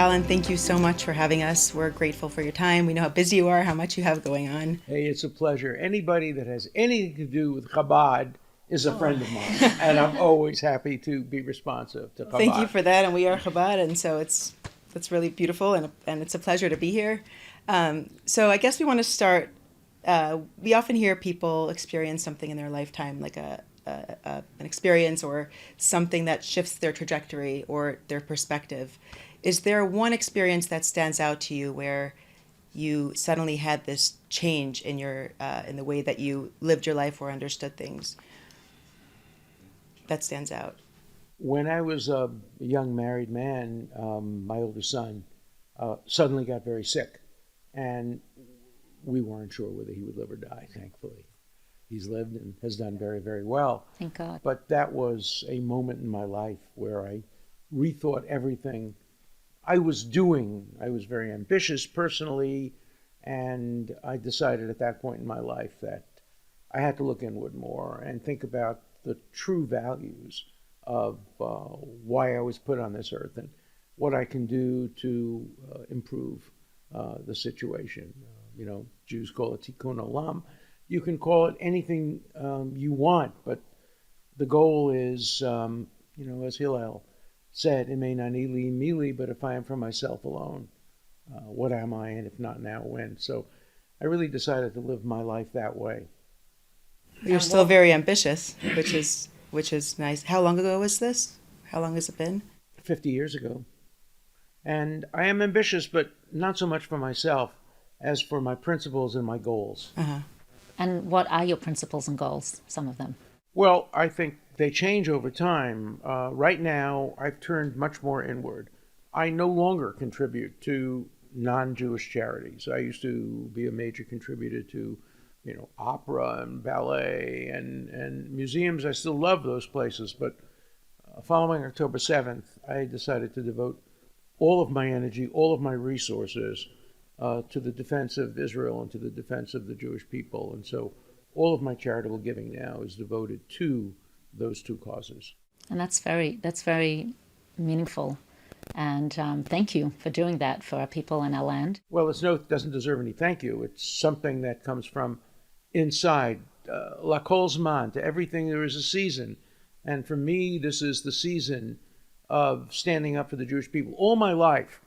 Alan, thank you so much for having us. We're grateful for your time. We know how busy you are, how much you have going on. Hey, it's a pleasure. Anybody that has anything to do with Chabad is a friend of mine, and I'm always happy to be responsive to Chabad. Thank you for that, and we are Chabad, and so it's really beautiful, and it's a pleasure to be here. So I guess we want to start. We often hear people experience something in their lifetime, like an experience or something that shifts their trajectory or their perspective. Is there one experience that stands out to you where you suddenly had this change in your in the way that you lived your life or understood things that stands out? When I was a young married man, my older son suddenly got very sick, and we weren't sure whether he would live or die, thankfully. He's lived and has done very, very well. Thank God. But that was a moment in my life where I rethought everything I was doing. I was very ambitious personally, and I decided at that point in my life that I had to look inward more and think about the true values of why I was put on this earth and what I can do to improve the situation. Jews call it tikkun olam. You can call it anything you want, but the goal is, as Hillel said, "Imenani li mili," but if I am for myself alone, what am I, and if not now, when? So I really decided to live my life that way. You're still very ambitious, which is nice. How long ago was this? How long has it been? 50 years ago. And I am ambitious, but not so much for myself as for my principles and my goals. Uh-huh. And what are your principles and goals, some of them? Well, I think they change over time. Right now, I've turned much more inward. I no longer contribute to non-Jewish charities. I used to be a major contributor to, opera and ballet and museums. I still love those places, but following October 7th, I decided to devote all of my energy, all of my resources to the defense of Israel and to the defense of the Jewish people. And so all of my charitable giving now is devoted to those two causes. And that's very meaningful. And thank you for doing that for our people in our land. Well, it doesn't deserve any thank you. It's something that comes from inside. La kol zman, to everything there is a season. And for me, this is the season of standing up for the Jewish people. All my life,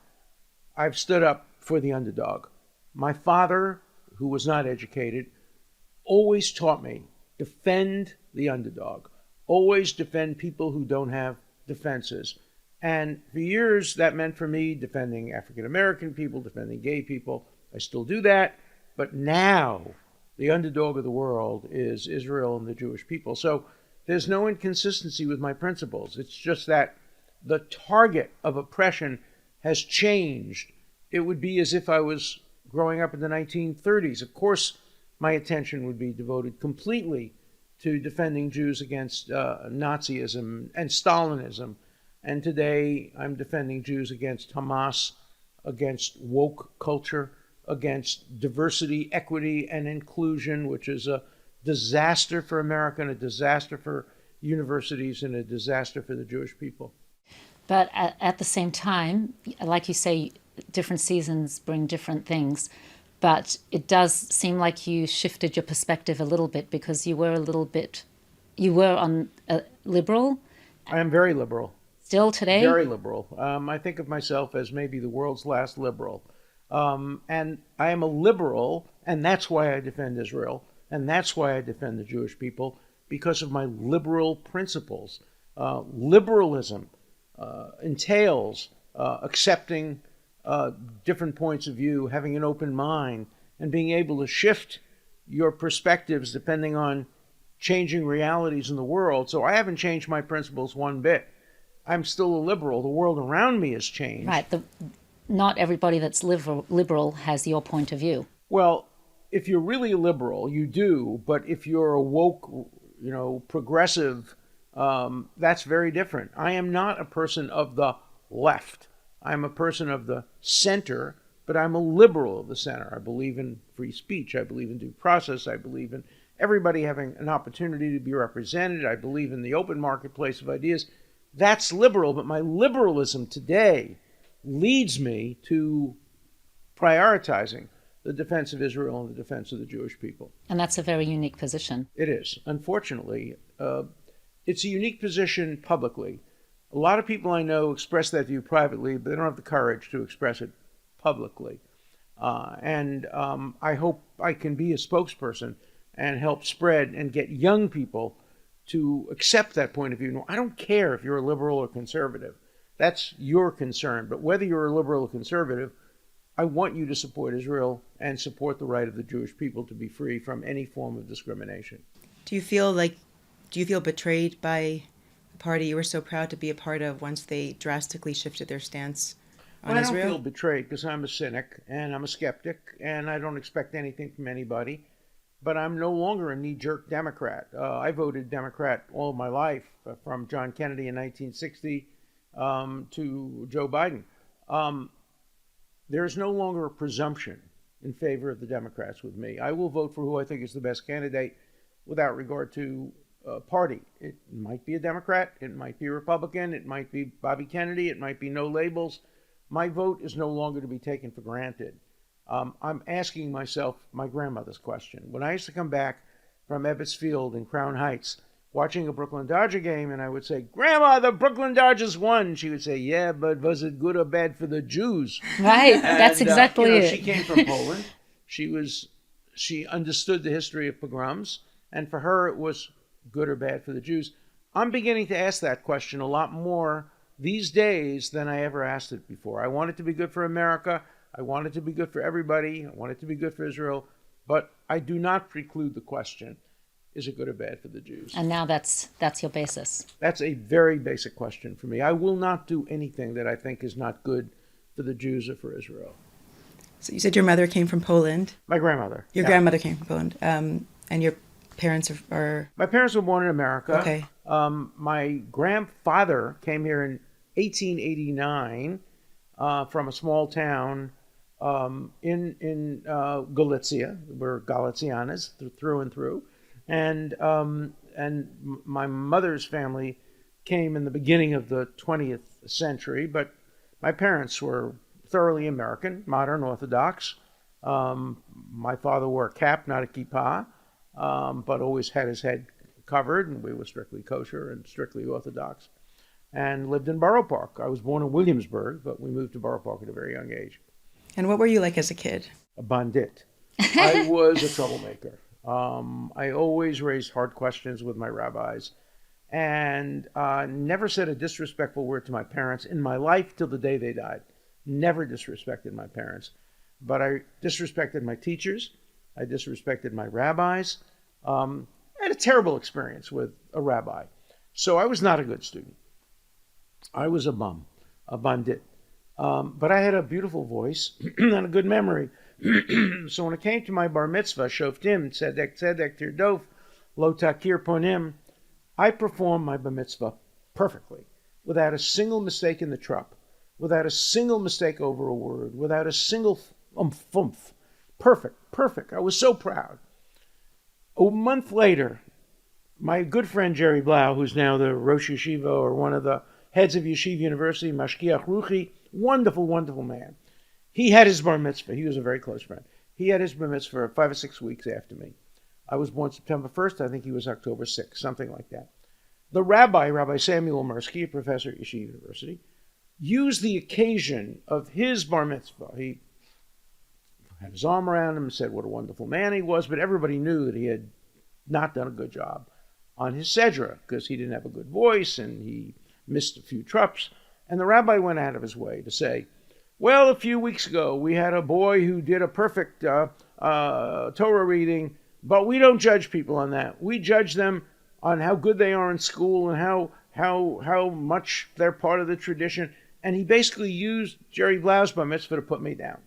I've stood up for the underdog. My father, who was not educated, always taught me, defend the underdog. Always defend people who don't have defenses. And for years, that meant for me defending African-American people, defending gay people. I still do that. But now, the underdog of the world is Israel and the Jewish people. So there's no inconsistency with my principles. It's just that the target of oppression has changed. It would be as if I was growing up in the 1930s. Of course, my attention would be devoted completely to defending Jews against Nazism and Stalinism. And today, I'm defending Jews against Hamas, against woke culture, against diversity, equity, and inclusion, which is a disaster for America and a disaster for universities and a disaster for the Jewish people. But at the same time, like you say, different seasons bring different things. But it does seem like you shifted your perspective a little bit because you were on liberal. I am very liberal. Still today? Very liberal. I think of myself as maybe the world's last liberal. And I am a liberal, and that's why I defend Israel, and that's why I defend the Jewish people, because of my liberal principles. Liberalism entails accepting different points of view, having an open mind, and being able to shift your perspectives depending on changing realities in the world. So I haven't changed my principles one bit. I'm still a liberal. The world around me has changed. Right. Not everybody that's liberal has your point of view. Well, if you're really a liberal, you do. But if you're a woke, progressive, that's very different. I am not a person of the left. I'm a person of the center, but I'm a liberal of the center. I believe in free speech. I believe in due process. I believe in everybody having an opportunity to be represented. I believe in the open marketplace of ideas. That's liberal, but my liberalism today leads me to prioritizing the defense of Israel and the defense of the Jewish people. And that's a very unique position. It is. Unfortunately, it's a unique position publicly. A lot of people I know express that view privately, but they don't have the courage to express it publicly. I hope I can be a spokesperson and help spread and get young people to accept that point of view. No, I don't care if you're a liberal or conservative. That's your concern. But whether you're a liberal or conservative, I want you to support Israel and support the right of the Jewish people to be free from any form of discrimination. Do you feel betrayed by the party you were so proud to be a part of once they drastically shifted their stance on Israel? I don't feel betrayed because I'm a cynic and I'm a skeptic and I don't expect anything from anybody. But I'm no longer a knee-jerk Democrat. I voted Democrat all my life, from John Kennedy in 1960 to Joe Biden. There's no longer a presumption in favor of the Democrats with me. I will vote for who I think is the best candidate without regard to party. It might be a Democrat, it might be a Republican, it might be Bobby Kennedy, it might be no labels. My vote is no longer to be taken for granted. I'm asking myself my grandmother's question. When I used to come back from Ebbets Field in Crown Heights, watching a Brooklyn Dodger game, and I would say, "Grandma, the Brooklyn Dodgers won." She would say, "Yeah, but was it good or bad for the Jews?" Right, that's exactly it. She came from Poland. She understood the history of pogroms, and for her it was good or bad for the Jews. I'm beginning to ask that question a lot more these days than I ever asked it before. I want it to be good for America. I want it to be good for everybody. I want it to be good for Israel. But I do not preclude the question, is it good or bad for the Jews? And now that's your basis. That's a very basic question for me. I will not do anything that I think is not good for the Jews or for Israel. So you said your mother came from Poland. My grandmother. Your grandmother came from Poland. And your parents are... My parents were born in America. Okay. My grandfather came here in 1889 from a small town in Galicia. We're Galicianas through and through. And my mother's family came in the beginning of the 20th century, but my parents were thoroughly American, modern Orthodox. My father wore a cap, not a kippah, but always had his head covered, and we were strictly kosher and strictly Orthodox, and lived in Borough Park. I was born in Williamsburg, but we moved to Borough Park at a very young age. And what were you like as a kid? A bandit. I was a troublemaker. I always raised hard questions with my rabbis and never said a disrespectful word to my parents in my life till the day they died. Never disrespected my parents. But I disrespected my teachers. I disrespected my rabbis. I had a terrible experience with a rabbi. So I was not a good student. I was a bum, a bandit. But I had a beautiful voice and a good memory. So when it came to my bar mitzvah, shoftim, tzedek, tzedek, tirdof, lo takir ponim, I performed my bar mitzvah perfectly, without a single mistake in the trup, without a single mistake over a word, without a single umph. Perfect. I was so proud. A month later, my good friend Jerry Blau, who's now the Rosh Yeshiva or one of the heads of Yeshiva University, Mashkiach Ruchi, wonderful man. He had his bar mitzvah. He was a very close friend. He had his bar mitzvah 5 or 6 weeks after me. I was born September 1st. I think he was October 6th, something like that. The Rabbi Samuel Mirsky, a professor at Yeshiva University, used the occasion of his bar mitzvah. He had his arm around him and said what a wonderful man he was, but everybody knew that he had not done a good job on his sedra because he didn't have a good voice and he missed a few trups. And the rabbi went out of his way to say, well, a few weeks ago, we had a boy who did a perfect Torah reading, but we don't judge people on that. We judge them on how good they are in school and how much they're part of the tradition. And he basically used Jerry Blau's bar mitzvah to put me down.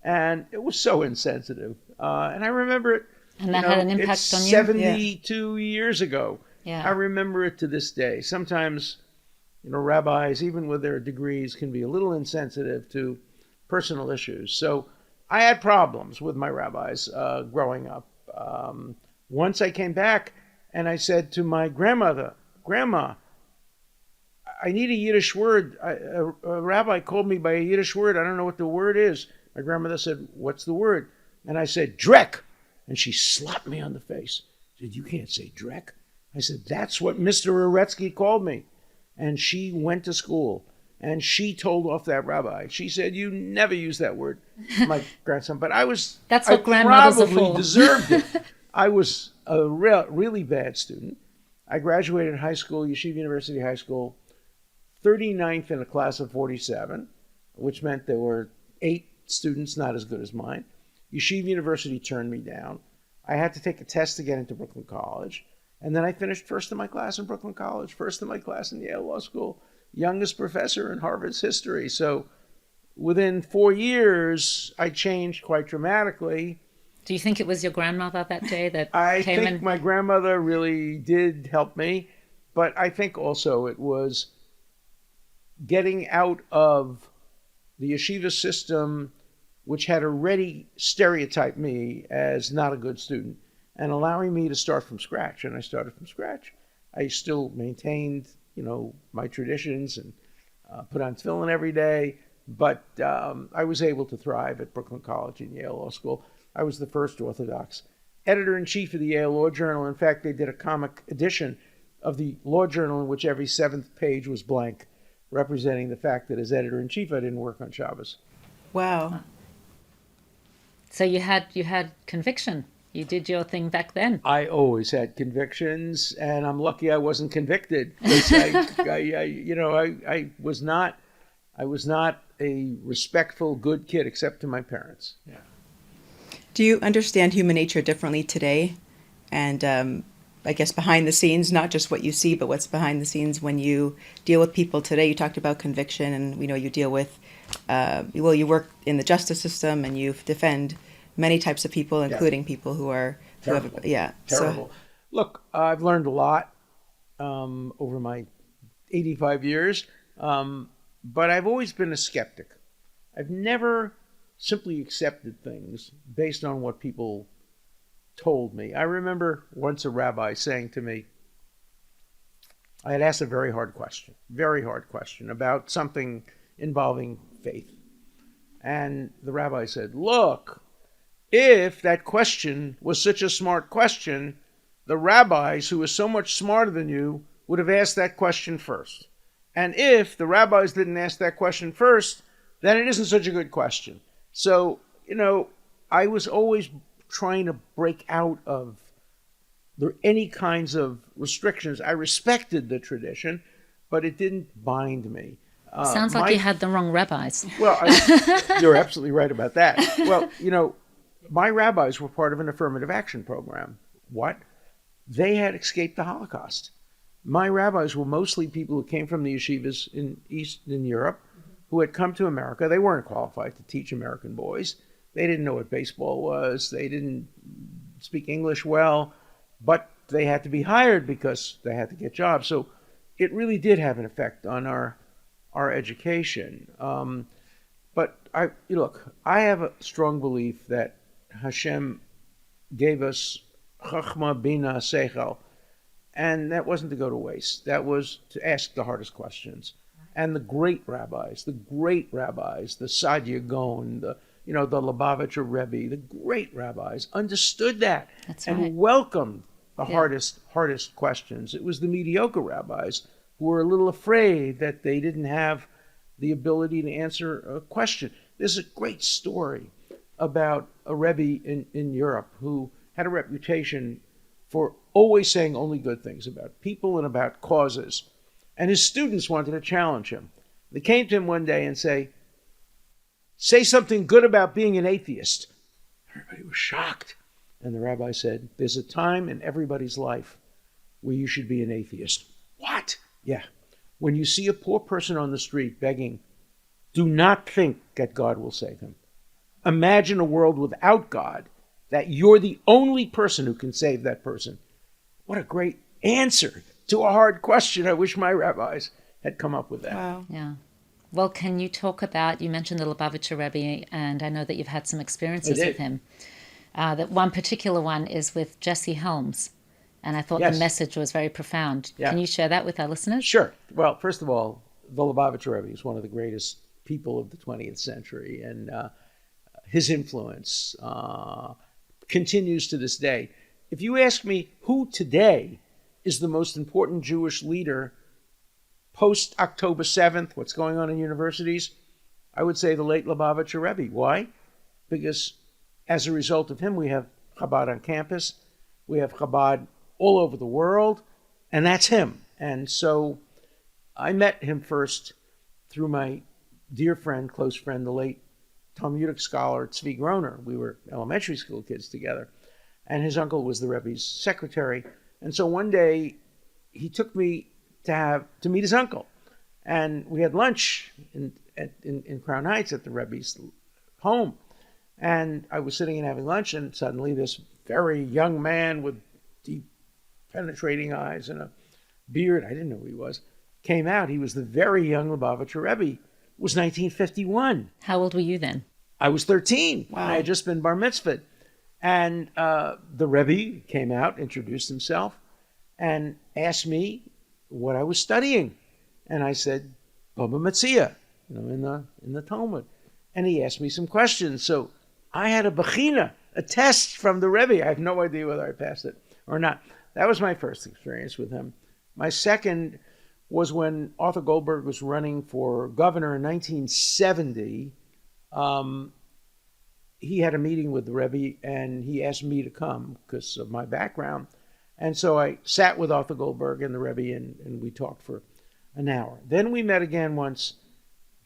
And it was so insensitive. And I remember it. And that had an impact on you? 72 years ago. Yeah. I remember it to this day. Sometimes, rabbis, even with their degrees, can be a little insensitive to personal issues. So I had problems with my rabbis growing up. Once I came back and I said to my grandmother, Grandma, I need a Yiddish word. A rabbi called me by a Yiddish word. I don't know what the word is. My grandmother said, what's the word? And I said, Drek. And she slapped me on the face. She said, you can't say Drek. I said, that's what Mr. Aretsky called me. And she went to school, and she told off that rabbi. She said, you never use that word, my grandson. But That's what grandmothers are probably for. deserved it. I was a really bad student. I graduated high school, Yeshiva University High School, 39th in a class of 47, which meant there were 8 students not as good as mine. Yeshiva University turned me down. I had to take a test to get into Brooklyn College. And then I finished first in my class in Brooklyn College, first in my class in Yale Law School, youngest professor in Harvard's history. So within 4 years, I changed quite dramatically. Do you think it was your grandmother that day that I came think in? my grandmother really did help me, but I think also it was getting out of the yeshiva system, which had already stereotyped me as not a good student, and allowing me to start from scratch. And I started from scratch. I still maintained, my traditions and put on tefillin every day, but I was able to thrive at Brooklyn College and Yale Law School. I was the first Orthodox editor-in-chief of the Yale Law Journal. In fact, they did a comic edition of the Law Journal in which every 7th page was blank, representing the fact that as editor-in-chief, I didn't work on Shabbos. Wow. So you had conviction. You did your thing back then. I always had convictions, and I'm lucky I wasn't convicted. Because I was not a respectful, good kid, except to my parents. Yeah. Do you understand human nature differently today? And I guess behind the scenes, not just what you see, but what's behind the scenes when you deal with people today? You talked about conviction, and we know you deal with, you work in the justice system, and you defend many types of people, including people who are terrible. So, Terrible. Look, I've learned a lot over my 85 years, but I've always been a skeptic. I've never simply accepted things based on what people told me. I remember once a rabbi saying to me, I had asked a very hard question about something involving faith. And the rabbi said, look, if that question was such a smart question, the rabbis who were so much smarter than you would have asked that question first. And if the rabbis didn't ask that question first, then it isn't such a good question. So, I was always trying to break out of any kinds of restrictions. I respected the tradition, but it didn't bind me. Sounds like you had the wrong rabbis. Well, you're absolutely right about that. Well, my rabbis were part of an affirmative action program. What? They had escaped the Holocaust. My rabbis were mostly people who came from the yeshivas in Eastern Europe, who had come to America. They weren't qualified to teach American boys. They didn't know what baseball was. They didn't speak English well, but they had to be hired because they had to get jobs. So it really did have an effect on our education. But I have a strong belief that Hashem gave us chachma, bina, seichel, and that wasn't to go to waste. That was to ask the hardest questions. And the great rabbis, the Sadia Gaon, the Labba Rebbi, the great rabbis understood that. That's and right. welcomed the hardest questions. It was the mediocre rabbis who were a little afraid that they didn't have the ability to answer a question. There's a great story about a Rebbe in Europe who had a reputation for always saying only good things about people and about causes. And his students wanted to challenge him. They came to him one day and say something good about being an atheist. Everybody was shocked. And the rabbi said, there's a time in everybody's life where you should be an atheist. What? Yeah. When you see a poor person on the street begging, do not think that God will save him. Imagine a world without God, that you're the only person who can save that person. What a great answer to a hard question. I wish my rabbis had come up with that. wow. Yeah. Well, can you talk about, you mentioned the Lubavitcher Rebbe, and I know that you've had some experiences with him. That one particular one is with Jesse Helms. And I thought Yes. the message was very profound. Yeah. Can you share that with our listeners? Sure. Well, first of all, the Labba Rebbi is one of the greatest people of the 20th century, and his influence continues to this day. If you ask me who today is the most important Jewish leader post October 7th, what's going on in universities, I would say the late Labba Rebbi. Why? Because as a result of him, we have Chabad on campus, we have Chabad all over the world, and that's him. And so I met him first through my dear friend, close friend, the late Talmudic scholar Tzvi Groner. We were elementary school kids together, and his uncle was the Rebbe's secretary. And so one day he took me to meet his uncle, and we had lunch in Crown Heights at the Rebbe's home. And I was sitting and having lunch, and suddenly this very young man with deep, penetrating eyes and a beard, I didn't know who he was, came out. He was the very young Lubavitcher Rebbe. It was 1951. How old were you then? I was 13. Wow. I had just been bar mitzvahed. And the Rebbe came out, introduced himself, and asked me what I was studying. And I said, Baba Metzia, in the Talmud. And he asked me some questions. So I had a bechina, a test from the Rebbe. I have no idea whether I passed it or not. That was my first experience with him. My second was when Arthur Goldberg was running for governor in 1970. He had a meeting with the Rebbe, and he asked me to come because of my background. And so I sat with Arthur Goldberg and the Rebbe, and we talked for an hour. Then we met again once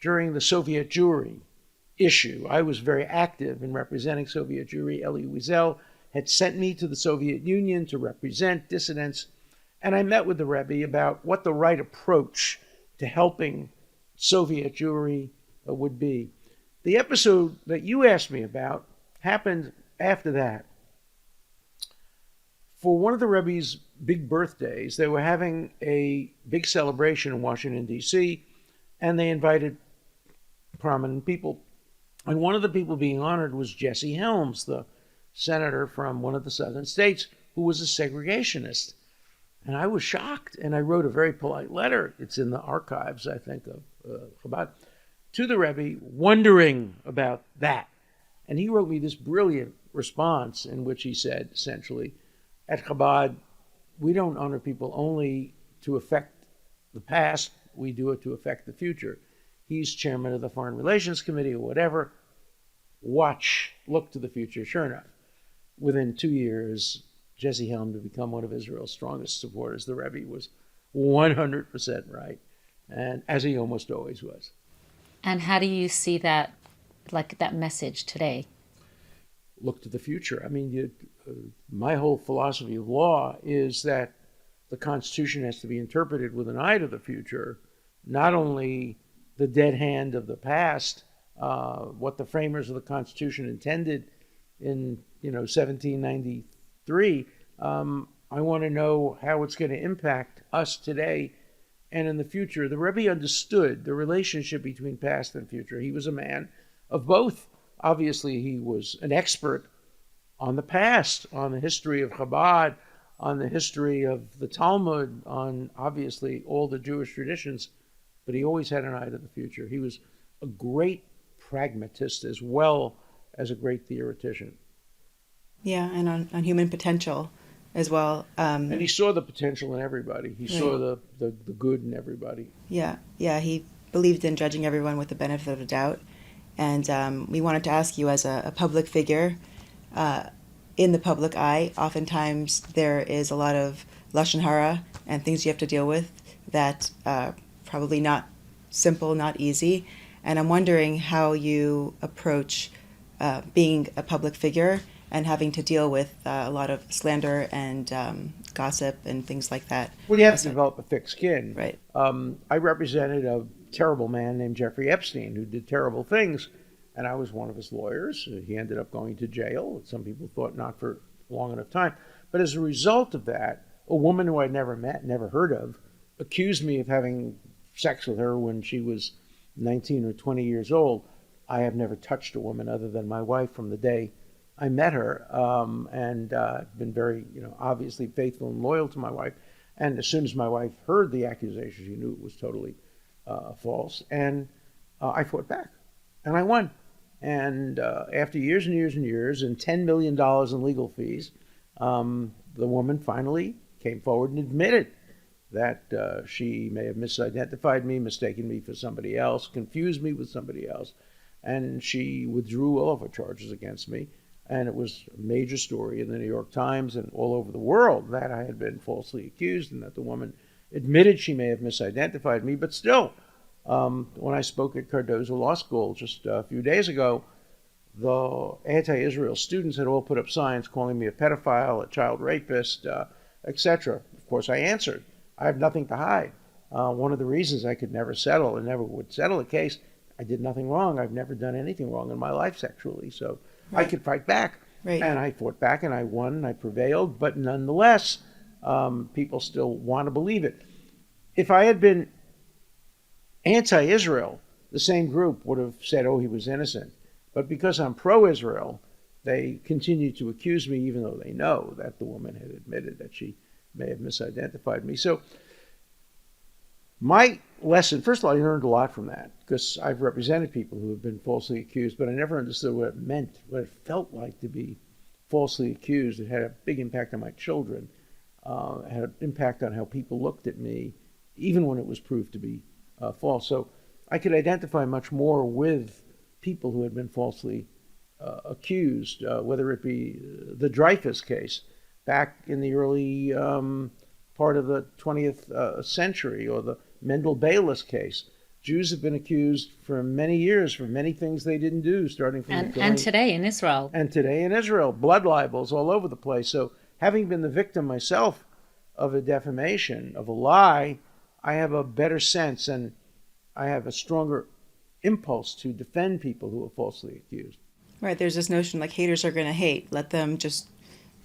during the Soviet Jewry issue. I was very active in representing Soviet Jewry. Elie Wiesel had sent me to the Soviet Union to represent dissidents. And I met with the Rebbe about what the right approach to helping Soviet Jewry would be. The episode that you asked me about happened after that. For one of the Rebbe's big birthdays, they were having a big celebration in Washington, D.C., and they invited prominent people. And one of the people being honored was Jesse Helms, the senator from one of the southern states, who was a segregationist. And I was shocked, and I wrote a very polite letter. It's in the archives, I think, of Chabad, to the Rebbe, wondering about that. And he wrote me this brilliant response in which he said, essentially, at Chabad, we don't honor people only to affect the past, we do it to affect the future. He's chairman of the Foreign Relations Committee or whatever. Watch, look to the future. Sure enough, within 2 years, Jesse Helm to become one of Israel's strongest supporters. The Rebbe was 100% right, and as he almost always was. And how do you see that, like that message today? Look to the future. I mean, my whole philosophy of law is that the Constitution has to be interpreted with an eye to the future, not only the dead hand of the past, what the framers of the Constitution intended in 1793. I want to know how it's going to impact us today and in the future. The Rebbe understood the relationship between past and future. He was a man of both. Obviously, he was an expert on the past, on the history of Chabad, on the history of the Talmud, on obviously all the Jewish traditions, but he always had an eye to the future. He was a great pragmatist as well as a great theoretician. Yeah, and on human potential as well. And he saw the potential in everybody. He saw the good in everybody. Yeah, he believed in judging everyone with the benefit of the doubt. And we wanted to ask you, as a public figure, in the public eye, oftentimes there is a lot of lashon hara and things you have to deal with that probably not simple, not easy. And I'm wondering how you approach being a public figure and having to deal with a lot of slander and gossip and things like that. Well, you have to develop a thick skin. Right. I represented a terrible man named Jeffrey Epstein who did terrible things, and I was one of his lawyers. He ended up going to jail. Some people thought not for long enough time. But as a result of that, a woman who I'd never met, never heard of, accused me of having sex with her when she was 19 or 20 years old. I have never touched a woman other than my wife from the day I met her, and been very, obviously faithful and loyal to my wife. And as soon as my wife heard the accusation, she knew it was totally false. And I fought back, and I won. And after years and years and years, and $10 million in legal fees, the woman finally came forward and admitted that she may have misidentified me, mistaken me for somebody else, confused me with somebody else, and she withdrew all of her charges against me. And it was a major story in the New York Times and all over the world that I had been falsely accused, and that the woman admitted she may have misidentified me. But still, when I spoke at Cardozo Law School just a few days ago, the anti-Israel students had all put up signs calling me a pedophile, a child rapist, etc. Of course, I answered. I have nothing to hide. One of the reasons I could never settle and never would settle a case, I did nothing wrong. I've never done anything wrong in my life sexually. So right. I could fight back. Right. And I fought back, and I won, and I prevailed. But nonetheless, people still want to believe it. If I had been anti-Israel, the same group would have said, oh, he was innocent. But because I'm pro-Israel, they continue to accuse me, even though they know that the woman had admitted that she may have misidentified me. So my lesson, first of all, I learned a lot from that, because I've represented people who have been falsely accused, but I never understood what it meant, what it felt like to be falsely accused. It had a big impact on my children. It had an impact on how people looked at me, even when it was proved to be false. So I could identify much more with people who had been falsely accused, whether it be the Dreyfus case back in the early part of the 20th century, or the Mendel Bayless case. Jews have been accused for many years for many things they didn't do, starting from and today in Israel. And today in Israel, blood libels all over the place. So having been the victim myself of a defamation, of a lie, I have a better sense, and I have a stronger impulse to defend people who are falsely accused. Right. There's this notion like haters are going to hate. Let them just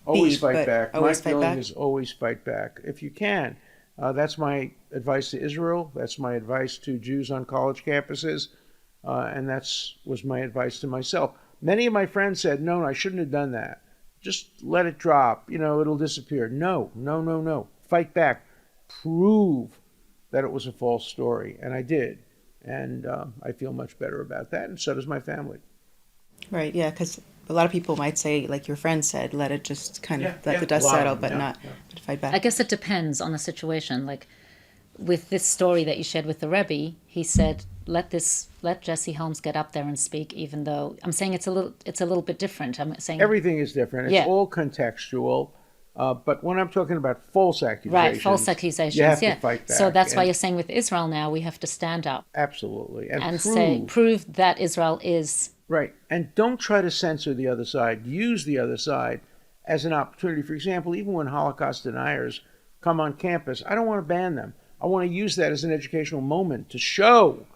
always fight back. Always My feeling is always fight back if you can. That's my advice to Israel. That's my advice to Jews on college campuses. And was my advice to myself. Many of my friends said, no, I shouldn't have done that. Just let it drop. It'll disappear. No. Fight back. Prove that it was a false story. And I did. And I feel much better about that. And so does my family. Right. Yeah. Because a lot of people might say, like your friend said, let it just kind of let the dust settle, but not fight back. I guess it depends on the situation. Like with this story that you shared with the Rebbe, he said, let Jesse Holmes get up there and speak, even though I'm saying it's a little bit different. I'm saying everything is different. It's all contextual. But when I'm talking about false accusations, right, false accusations, you have to fight back. So that's why you're saying with Israel now we have to stand up. Absolutely, and prove that Israel is right. And don't try to censor the other side. Use the other side as an opportunity. For example, even when Holocaust deniers come on campus, I don't want to ban them. I want to use that as an educational moment to show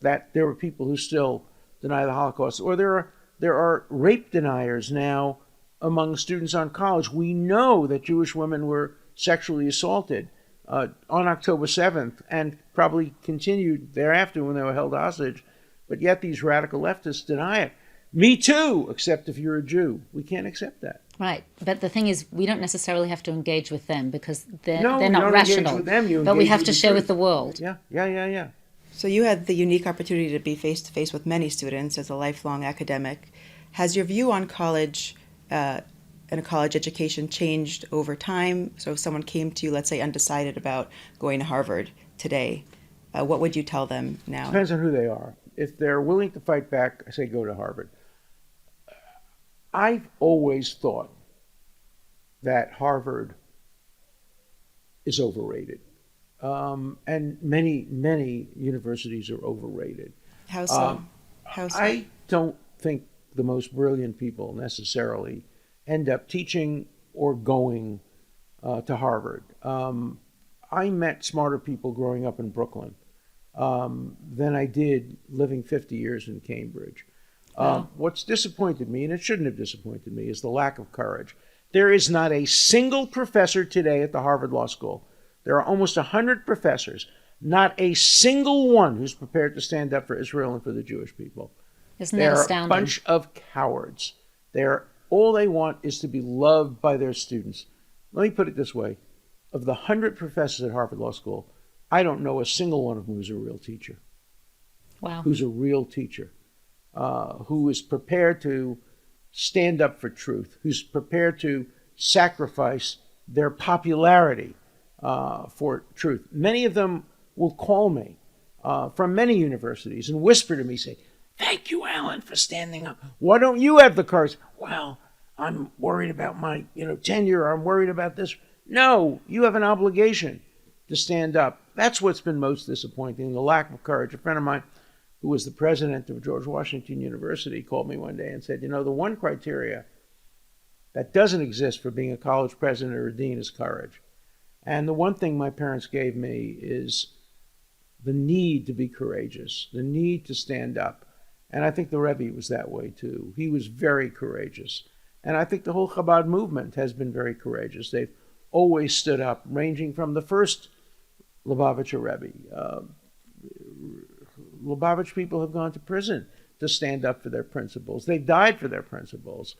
that there are people who still deny the Holocaust, or there are rape deniers now among students on college. We know that Jewish women were sexually assaulted on October 7th and probably continued thereafter when they were held hostage, but yet these radical leftists deny it. Me too, except if you're a Jew. We can't accept that. Right, but the thing is, we don't necessarily have to engage with them because they're not rational. Engage with them, but we have to share truth. with the world. Yeah. So you had the unique opportunity to be face-to-face with many students as a lifelong academic. Has your view on college and a college education changed over time? So if someone came to you, let's say, undecided about going to Harvard today, what would you tell them now? Depends on who they are. If they're willing to fight back, I say go to Harvard. I've always thought that Harvard is overrated. And many universities are overrated. How so? I don't think the most brilliant people necessarily end up teaching or going to Harvard. I met smarter people growing up in Brooklyn than I did living 50 years in Cambridge. What's disappointed me, and it shouldn't have disappointed me, is the lack of courage. There is not a single professor today at the Harvard Law School. There are almost 100 professors, not a single one who's prepared to stand up for Israel and for the Jewish people. Isn't that astounding? They're a bunch of cowards. They're All they want is to be loved by their students. Let me put it this way. Of the 100 professors at Harvard Law School, I don't know a single one of them who's a real teacher. Wow. Who's a real teacher, who is prepared to stand up for truth, who's prepared to sacrifice their popularity for truth. Many of them will call me from many universities and whisper to me, say, "Thank you, Alan, for standing up. Why don't you have the courage?" "Well, I'm worried about my tenure. I'm worried about this." No, you have an obligation to stand up. That's what's been most disappointing, the lack of courage. A friend of mine who was the president of George Washington University called me one day and said, the one criteria that doesn't exist for being a college president or a dean is courage. And the one thing my parents gave me is the need to be courageous, the need to stand up. And I think the Rebbe was that way too. He was very courageous. And I think the whole Chabad movement has been very courageous. They've always stood up, ranging from the first Lubavitcher Rebbe. Lubavitch people have gone to prison to stand up for their principles. They've died for their principles.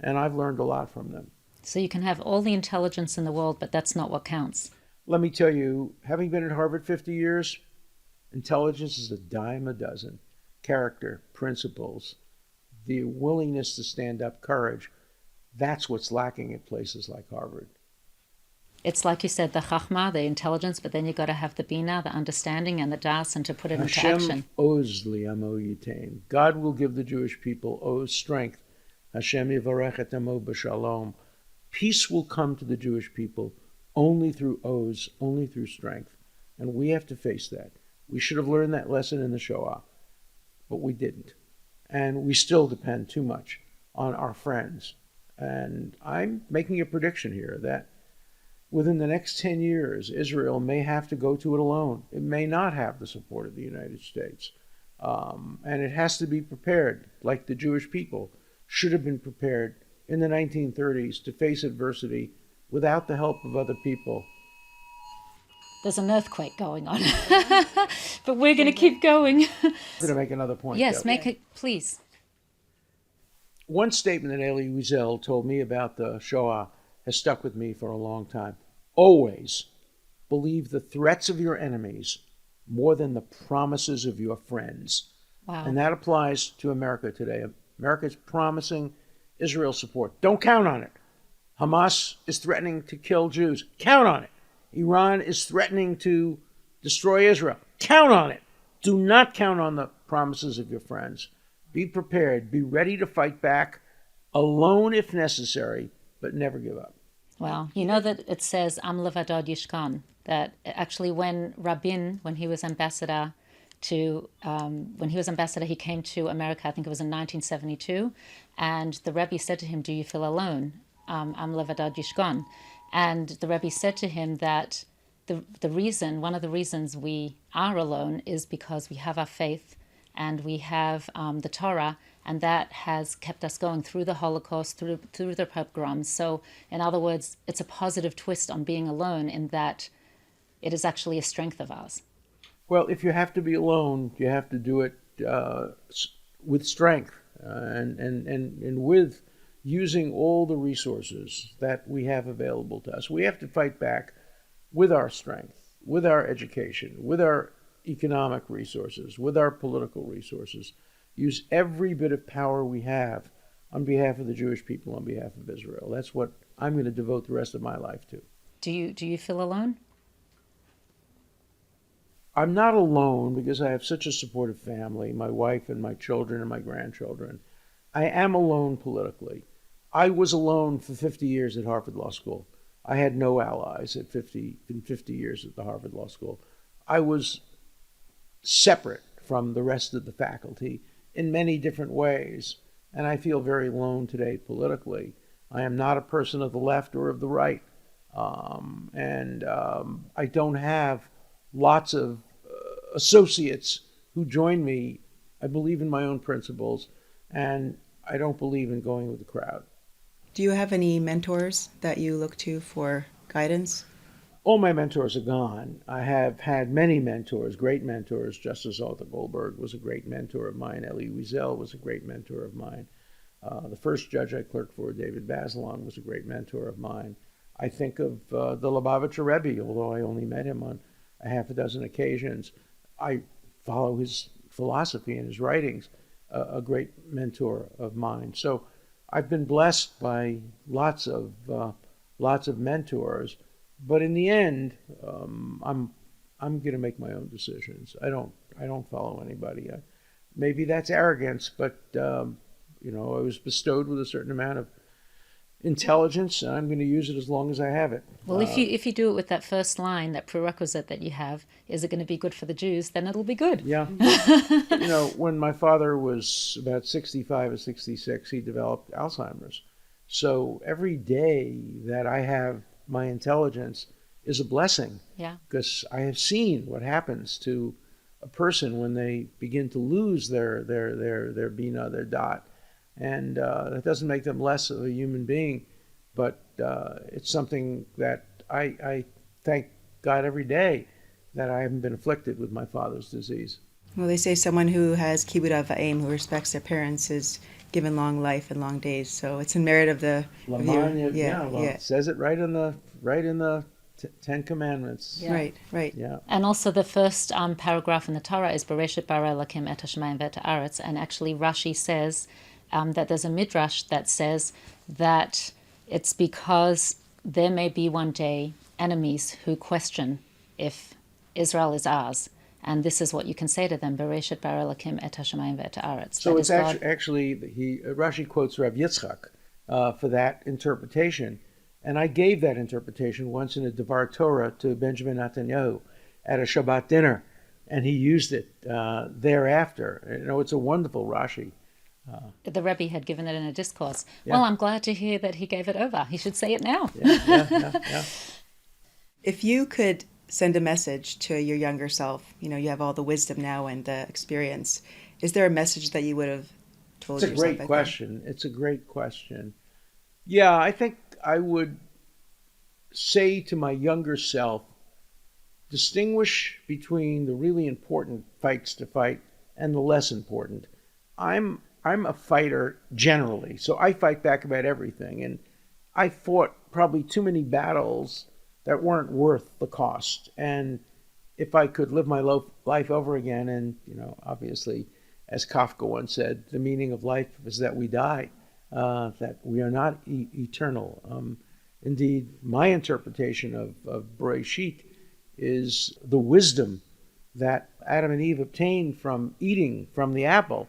And I've learned a lot from them. So you can have all the intelligence in the world, but that's not what counts. Let me tell you, having been at Harvard 50 years, intelligence is a dime a dozen. Character, principles, the willingness to stand up, courage, that's what's lacking at places like Harvard. It's like you said, the chachma, the intelligence, but then you got to have the bina, the understanding, and the das, and to put it into action. Hashem oz li'amo yitain. God will give the Jewish people oz, strength. Hashem yivarech et amo b'shalom. Peace will come to the Jewish people only through oz, only through strength. And we have to face that. We should have learned that lesson in the Shoah, but we didn't. And we still depend too much on our friends. And I'm making a prediction here that within the next 10 years, Israel may have to go to it alone. It may not have the support of the United States. And it has to be prepared, like the Jewish people should have been prepared in the 1930s to face adversity without the help of other people. There's an earthquake going on. But we're going to keep going. I'm going to make another point. Yes, though. make it, please. One statement that Elie Wiesel told me about the Shoah has stuck with me for a long time. Always believe the threats of your enemies more than the promises of your friends. Wow. And that applies to America today. America is promising Israel support. Don't count on it. Hamas is threatening to kill Jews. Count on it. Iran is threatening to destroy Israel. Count on it. Do not count on the promises of your friends. Be prepared. Be ready to fight back, alone if necessary, but never give up. Wow. You know that it says, Am levadad yishkan, that actually when Rabin, when he was ambassador, he came to America, I think it was in 1972, and the Rebbe said to him, "Do you feel alone? Am levadad yishkan." And the Rebbe said to him that one of the reasons we are alone is because we have our faith and we have the Torah, and that has kept us going through the Holocaust, through the pogroms. So, in other words, it's a positive twist on being alone in that it is actually a strength of ours. Well, if you have to be alone, you have to do it with strength and with using all the resources that we have available to us. We have to fight back with our strength, with our education, with our economic resources, with our political resources. Use every bit of power we have on behalf of the Jewish people, on behalf of Israel. That's what I'm going to devote the rest of my life to. Do you feel alone? I'm not alone because I have such a supportive family, my wife and my children and my grandchildren. I am alone politically. I was alone for 50 years at Harvard Law School. I had no allies in 50 years at the Harvard Law School. I was separate from the rest of the faculty in many different ways, and I feel very alone today politically. I am not a person of the left or of the right, and I don't have lots of associates who join me. I believe in my own principles, and I don't believe in going with the crowd. Do you have any mentors that you look to for guidance? All my mentors are gone. I have had many mentors, great mentors. Justice Arthur Goldberg was a great mentor of mine. Elie Wiesel was a great mentor of mine. The first judge I clerked for, David Bazelon, was a great mentor of mine. I think of the Labba Rebbi, although I only met him on a half a dozen occasions. I follow his philosophy and his writings, a great mentor of mine. So I've been blessed by lots of mentors, but in the end, I'm going to make my own decisions. I don't follow anybody. Maybe that's arrogance, but I was bestowed with a certain amount of intelligence, and I'm going to use it as long as I have it. Well, if you do it with that first line, that prerequisite that you have, is it going to be good for the Jews? Then it'll be good. Yeah. When my father was about 65 or 66, he developed Alzheimer's. So every day that I have my intelligence is a blessing. Yeah. Because I have seen what happens to a person when they begin to lose their bina, their dot. And that doesn't make them less of a human being, but it's something that I thank God every day that I haven't been afflicted with my father's disease. Well, they say someone who has kibbud av va'em, who respects their parents, is given long life and long days. So it's in merit of the. It says it right in the Ten Commandments. Yeah. Right. Yeah. And also the first paragraph in the Torah is Bereshit bara Elokim et hashamayim ve'et haaretz, and actually Rashi says that there's a midrash that says that it's because there may be one day enemies who question if Israel is ours, and this is what you can say to them: Bereshit bara Elokim et hashamayim ve'et haaretz. So it's actually Rashi quotes Rav Yitzchak for that interpretation, and I gave that interpretation once in a Devar Torah to Benjamin Netanyahu at a Shabbat dinner, and he used it thereafter. It's a wonderful Rashi. The Rebbe had given it in a discourse. Yeah. Well, I'm glad to hear that he gave it over. He should say it now. Yeah. If you could send a message to your younger self, you have all the wisdom now and the experience, is there a message that you would have told yourself? It's a great question. It's a great question. Yeah, I think I would say to my younger self, distinguish between the really important fights to fight and the less important. I'm a fighter generally, so I fight back about everything, and I fought probably too many battles that weren't worth the cost. And if I could live my life over again, and obviously, as Kafka once said, the meaning of life is that we die, that we are not eternal. Indeed, my interpretation of Bereshit is the wisdom that Adam and Eve obtained from eating from the apple.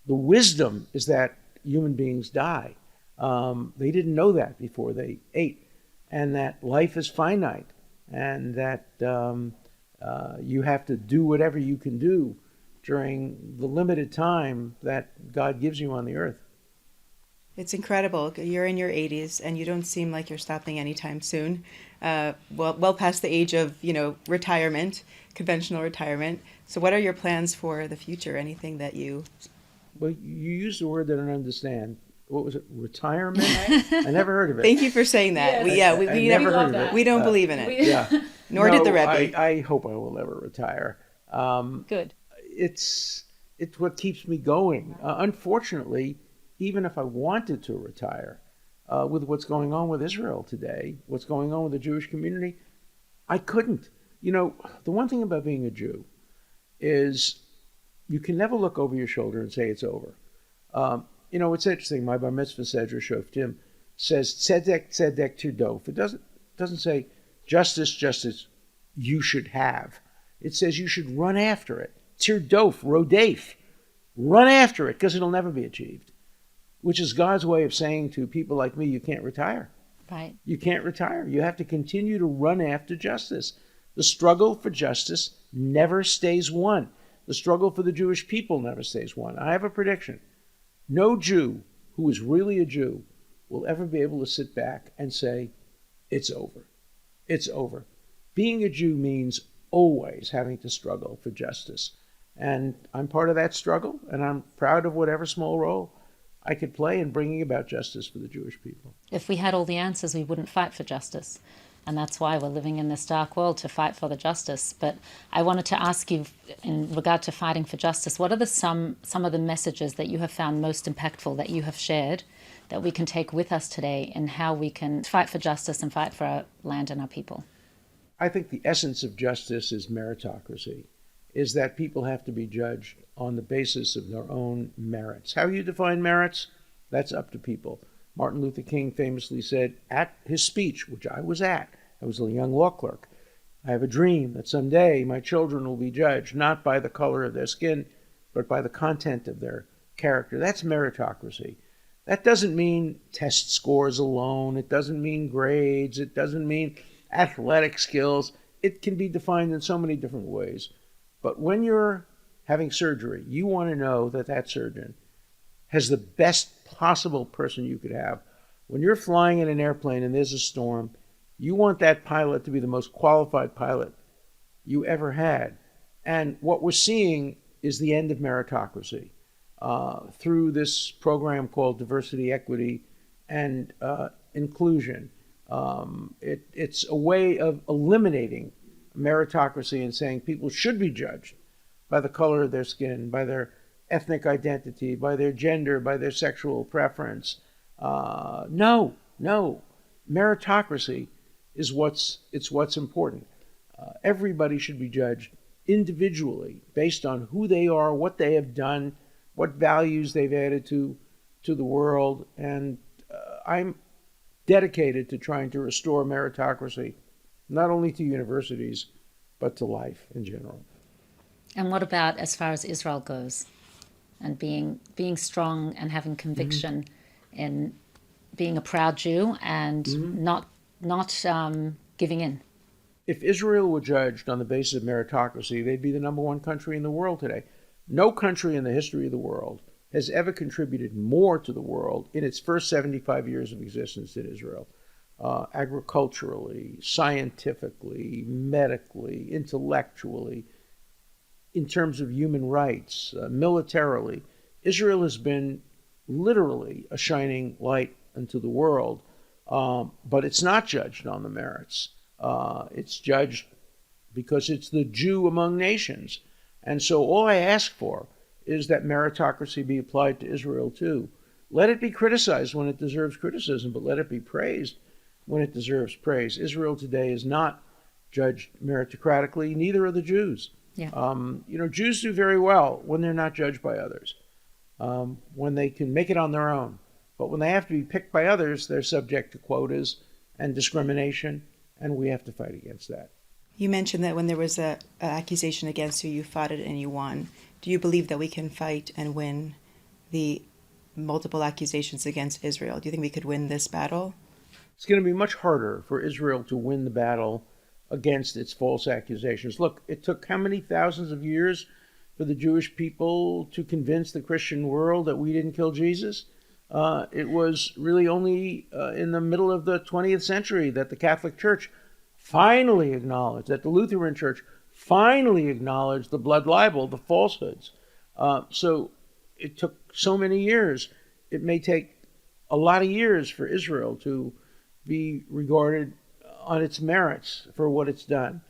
The wisdom is that human beings die. They didn't know that before they ate, and that life is finite, and that you have to do whatever you can do during the limited time that God gives you on the earth. It's incredible. You're in your 80s, and you don't seem like you're stopping anytime soon. Well past the age of retirement, conventional retirement. So, what are your plans for the future? Anything that you? Well, you used a word that I don't understand. What was it? Retirement? I never heard of it. Thank you for saying that. Yes. We never never heard of it. We don't believe in it. Yeah. Nor did the Rebbe. I hope I will never retire. Good. It's what keeps me going. Unfortunately, even if I wanted to retire, with what's going on with Israel today, what's going on with the Jewish community, I couldn't. The one thing about being a Jew is you can never look over your shoulder and say it's over. It's interesting. My bar mitzvah sedra shoftim says tzedek, tzedek tirdof. It doesn't say justice, you should have. It says you should run after it. Tirdof, rodef. Run after it, because it'll never be achieved. Which is God's way of saying to people like me, you can't retire. Right. You can't retire. You have to continue to run after justice. The struggle for justice never stays won. The struggle for the Jewish people never stays won. I have a prediction. No Jew who is really a Jew will ever be able to sit back and say, it's over. It's over. Being a Jew means always having to struggle for justice. And I'm part of that struggle, and I'm proud of whatever small role I could play in bringing about justice for the Jewish people. If we had all the answers, we wouldn't fight for justice. And that's why we're living in this dark world, to fight for the justice. But I wanted to ask you, in regard to fighting for justice, what are some of the messages that you have found most impactful that you have shared that we can take with us today in how we can fight for justice and fight for our land and our people? I think the essence of justice is meritocracy, is that people have to be judged on the basis of their own merits. How you define merits, that's up to people. Martin Luther King famously said at his speech, which I was at, I was a young law clerk, I have a dream that someday my children will be judged not by the color of their skin, but by the content of their character. That's meritocracy. That doesn't mean test scores alone. It doesn't mean grades. It doesn't mean athletic skills. It can be defined in so many different ways. But when you're having surgery, you want to know that that surgeon has the best possible person you could have. When you're flying in an airplane and there's a storm, you want that pilot to be the most qualified pilot you ever had. And what we're seeing is the end of meritocracy through this program called Diversity, Equity, and Inclusion. It's a way of eliminating meritocracy and saying people should be judged by the color of their skin, by their ethnic identity, by their gender, by their sexual preference. No. Meritocracy is what's important. Everybody should be judged individually based on who they are, what they have done, what values they've added to the world. And I'm dedicated to trying to restore meritocracy, not only to universities, but to life in general. And what about as far as Israel goes, and being strong and having conviction in being a proud Jew and not giving in? If Israel were judged on the basis of meritocracy, they'd be the number one country in the world today. No country in the history of the world has ever contributed more to the world in its first 75 years of existence than Israel. Agriculturally, scientifically, medically, intellectually, in terms of human rights, militarily. Israel has been literally a shining light unto the world, but it's not judged on the merits. It's judged because it's the Jew among nations. And so all I ask for is that meritocracy be applied to Israel too. Let it be criticized when it deserves criticism, but let it be praised when it deserves praise. Israel today is not judged meritocratically, neither are the Jews. Yeah. Jews do very well when they're not judged by others, when they can make it on their own. But when they have to be picked by others, they're subject to quotas and discrimination, and we have to fight against that. You mentioned that when there was an accusation against you, you fought it and you won. Do you believe that we can fight and win the multiple accusations against Israel? Do you think we could win this battle? It's going to be much harder for Israel to win the battle against its false accusations. Look, it took how many thousands of years for the Jewish people to convince the Christian world that we didn't kill Jesus? It was really only in the middle of the 20th century that the Catholic Church finally acknowledged, that the Lutheran Church finally acknowledged the blood libel, the falsehoods. So it took so many years. It may take a lot of years for Israel to be regarded on its merits for what it's done.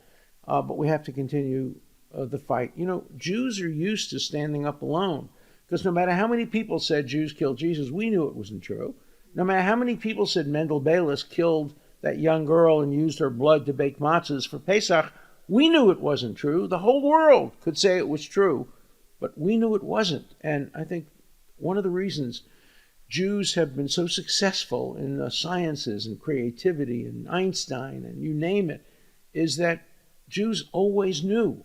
But we have to continue the fight. Jews are used to standing up alone, because no matter how many people said Jews killed Jesus, we knew it wasn't true. No matter how many people said Mendel Bayless killed that young girl and used her blood to bake matzahs for Pesach, we knew it wasn't true. The whole world could say it was true, but we knew it wasn't. And I think one of the reasons Jews have been so successful in the sciences and creativity and Einstein and you name it, is that Jews always knew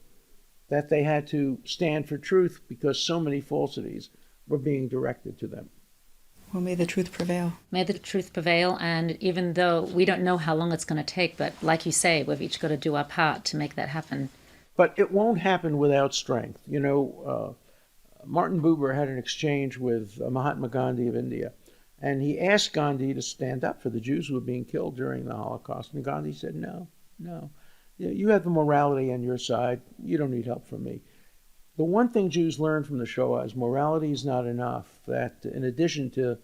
that they had to stand for truth because so many falsities were being directed to them. Well, may the truth prevail. May the truth prevail, and even though we don't know how long it's going to take, but like you say, we've each got to do our part to make that happen. But it won't happen without strength. Martin Buber had an exchange with Mahatma Gandhi of India, and he asked Gandhi to stand up for the Jews who were being killed during the Holocaust, and Gandhi said, no. You have the morality on your side. You don't need help from me. The one thing Jews learned from the Shoah is morality is not enough, that in addition to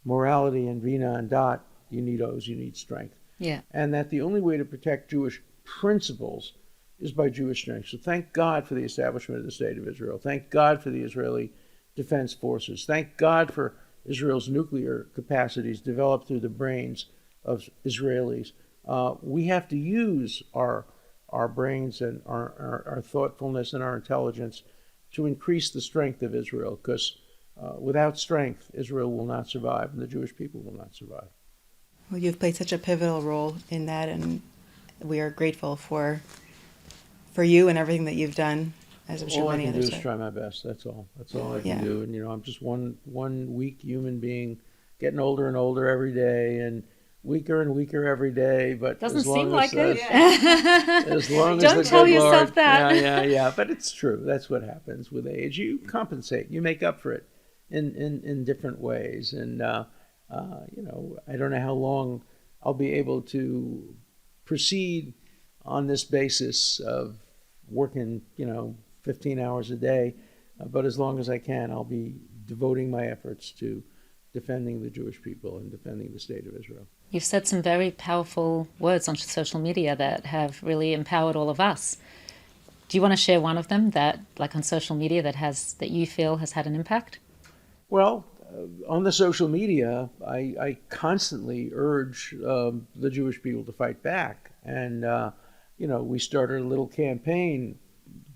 morality and Bina and Dat, you need strength. Yeah. and that the only way to protect Jewish principles is by Jewish strength. So thank God for the establishment of the State of Israel. Thank God for the Israeli Defense Forces. Thank God for Israel's nuclear capacities developed through the brains of Israelis. We have to use our brains and our thoughtfulness and our intelligence to increase the strength of Israel, because without strength, Israel will not survive and the Jewish people will not survive. Well, you've played such a pivotal role in that, and we are grateful for you and everything that you've done, as I'm sure All I many can do others is have. try my best. That's all. That's all I can Yeah. do. And I'm just one weak human being, getting older and older every day, and weaker every day. But Doesn't as long seem as like it. as long Don't as the tell good yourself Lord, that. yeah. But it's true. That's what happens with age. You compensate. You make up for it in different ways. And I don't know how long I'll be able to proceed on this basis of working, 15 hours a day. But as long as I can, I'll be devoting my efforts to defending the Jewish people and defending the State of Israel. You've said some very powerful words on social media that have really empowered all of us. Do you want to share one of them that, like on social media, that you feel has had an impact? Well, on the social media, I constantly urge the Jewish people to fight back. And, we started a little campaign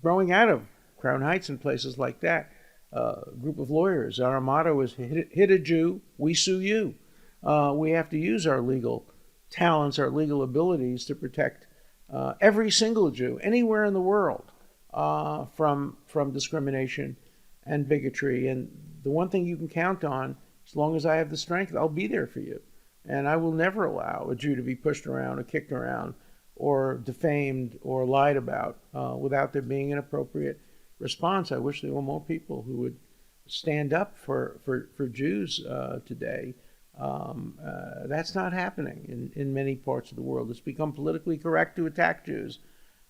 growing out of Crown Heights and places like that. A group of lawyers. Our motto is hit a Jew, we sue you. We have to use our legal talents, our legal abilities to protect every single Jew anywhere in the world from discrimination and bigotry. And the one thing you can count on, as long as I have the strength, I'll be there for you. And I will never allow a Jew to be pushed around or kicked around or defamed or lied about without there being an appropriate response. I wish there were more people who would stand up for Jews today. That's not happening in many parts of the world. It's become politically correct to attack Jews,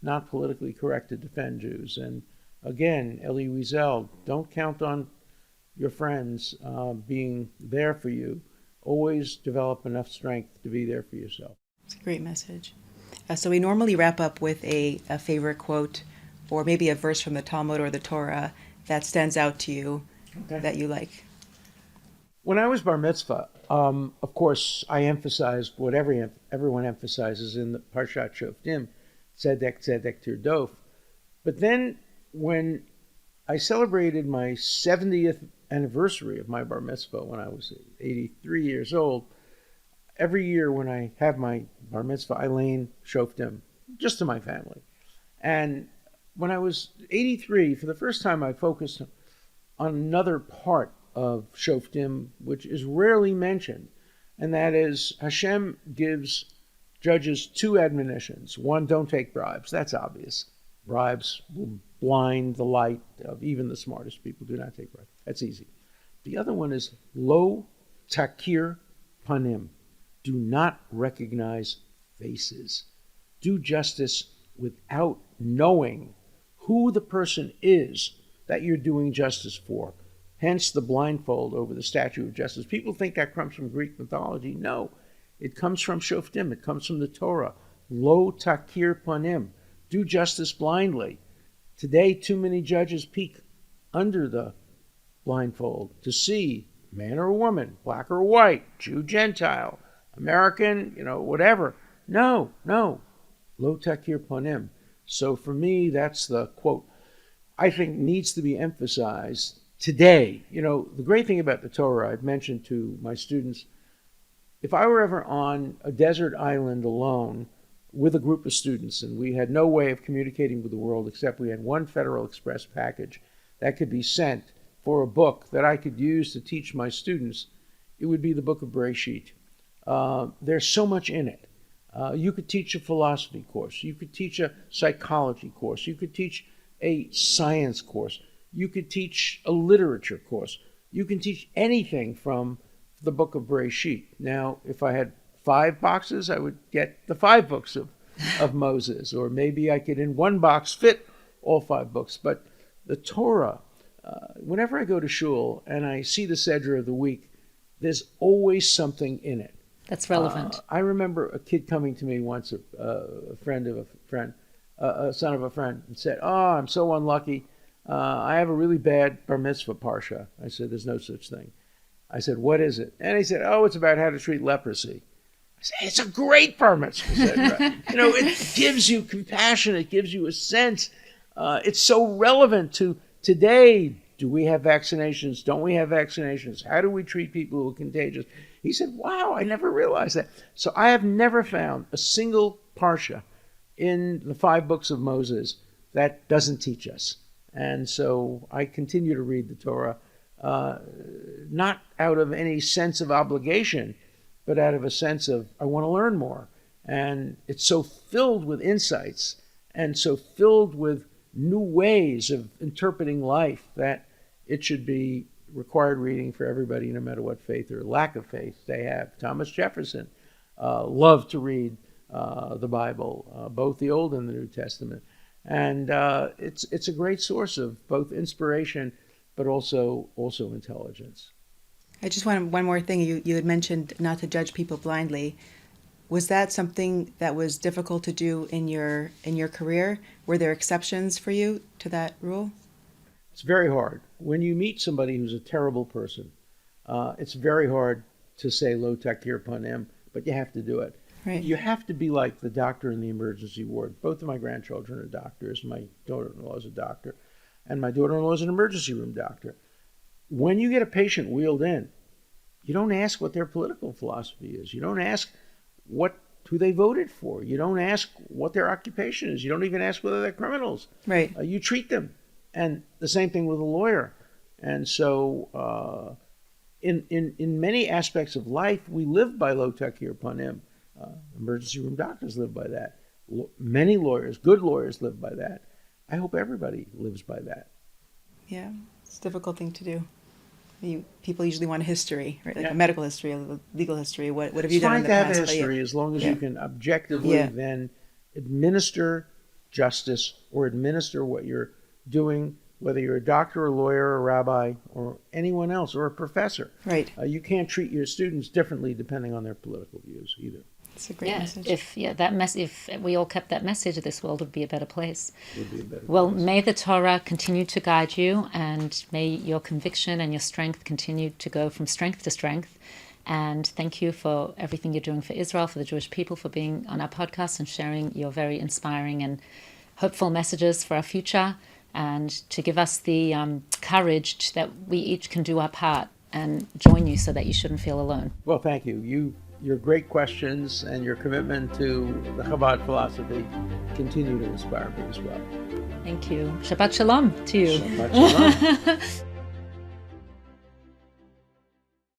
not politically correct to defend Jews. And again, Elie Wiesel, don't count on your friends being there for you. Always develop enough strength to be there for yourself. It's a great message. So we normally wrap up with a favorite quote or maybe a verse from the Talmud or the Torah that stands out to you that you like. When I was bar mitzvah, of course, I emphasized what everyone emphasizes in the Parshat Shoftim, tzedek, tzedek tirdof. But then when I celebrated my 70th anniversary of my bar mitzvah when I was 83 years old, every year when I have my bar mitzvah, I lane shoftim, just to my family. And when I was 83, for the first time, I focused on another part of shoftim, which is rarely mentioned, and that is Hashem gives judges two admonitions. One, don't take bribes. That's obvious. Bribes will blind the light of even the smartest people. Do not take bribes. That's easy. The other one is lo takir panim. Do not recognize faces. Do justice without knowing who the person is that you're doing justice for. Hence the blindfold over the statue of justice. People think that comes from Greek mythology. No, it comes from Shoftim. It comes from the Torah. Lo takir panim. Do justice blindly. Today, too many judges peek under the blindfold to see man or woman, black or white, Jew, Gentile, American, whatever. No. Lo takir panim. So for me, that's the quote I think needs to be emphasized today. The great thing about the Torah, I've mentioned to my students, if I were ever on a desert island alone with a group of students and we had no way of communicating with the world except we had one Federal Express package that could be sent for a book that I could use to teach my students, it would be the book of Bereshit. There's so much in it. You could teach a philosophy course. You could teach a psychology course. You could teach a science course. You could teach a literature course. You can teach anything from the book of Bereshit. Now, if I had 5 boxes, I would get the 5 books of Moses, or maybe I could in one box fit all 5 books. But the Torah, whenever I go to shul and I see the Seder of the week, there's always something in it. that's relevant. I remember a kid coming to me once, a friend of a friend, a son of a friend, and said, "Oh, I'm so unlucky. I have a really bad bar mitzvah parsha." I said, "There's no such thing." I said, "What is it?" And he said, "Oh, it's about how to treat leprosy." I said, "It's a great bar mitzvah." I said, it gives you compassion. It gives you a sense. It's so relevant to today. Do we have vaccinations? Don't we have vaccinations? How do we treat people who are contagious? He said, "Wow, I never realized that." So I have never found a single parsha in the 5 books of Moses that doesn't teach us. And so I continue to read the Torah, not out of any sense of obligation, but out of a sense of, I want to learn more. And it's so filled with insights and so filled with new ways of interpreting life that it should be required reading for everybody, no matter what faith or lack of faith they have. Thomas Jefferson loved to read the Bible, both the Old and the New Testament. And it's a great source of both inspiration, but also intelligence. I just wanted one more thing. You had mentioned not to judge people blindly. Was that something that was difficult to do in your career? Were there exceptions for you to that rule? It's very hard. When you meet somebody who's a terrible person, it's very hard to say lo takir panim, but you have to do it. Right. You have to be like the doctor in the emergency ward. Both of my grandchildren are doctors. My daughter-in-law is a doctor, and my daughter-in-law is an emergency room doctor. When you get a patient wheeled in, you don't ask what their political philosophy is. You don't ask who they voted for. You don't ask what their occupation is. You don't even ask whether they're criminals. Right. You treat them. And the same thing with a lawyer. And so in many aspects of life, we live by lo takir panim. Emergency room doctors live by that. Many lawyers, good lawyers, live by that. I hope everybody lives by that. Yeah, it's a difficult thing to do. People usually want a history, right? Like a medical history, a legal history. What have you done in the past? It's fine to have a history as long as you can objectively then administer justice or administer what you're doing, whether you're a doctor, a lawyer, a rabbi, or anyone else, or a professor. Right. You can't treat your students differently depending on their political views either. It's a great message. If we all kept that message, this world would be a better place. Would be a better Well, place. may the Torah continue to guide you, and may your conviction and your strength continue to go from strength to strength. And thank you for everything you're doing for Israel, for the Jewish people, for being on our podcast and sharing your very inspiring and hopeful messages for our future, and to give us the courage that we each can do our part and join you so that you shouldn't feel alone. Well, thank you. Your great questions and your commitment to the Chabad philosophy continue to inspire me as well. Thank you. Shabbat Shalom to you. Shabbat Shalom.